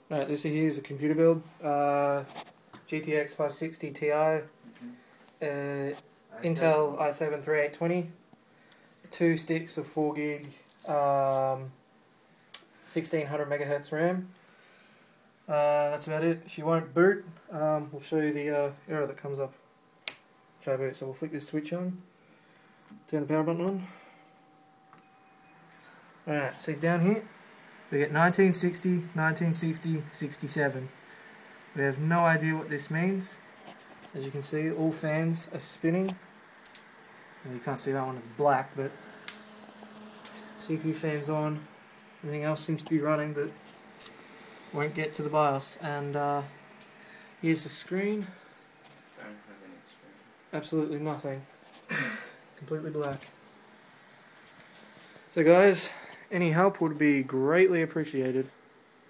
Right, this here is a computer build. GTX 560 Ti, Intel i7 3820, 2 sticks of 4 gig, 1600 megahertz RAM. That's about it. She won't boot. We'll show you the error that comes up. Try boot. So we'll flick this switch on, turn the power button on. Alright, see down here, we get 1960, 1960, 67. We have no idea what this means. As you can see, all fans are spinning. Well, you can't see that one, it's black, but CPU fans on. Everything else seems to be running, but won't get to the BIOS. And here's the screen. Don't have any screen. Absolutely nothing. Completely black. So guys, any help would be greatly appreciated.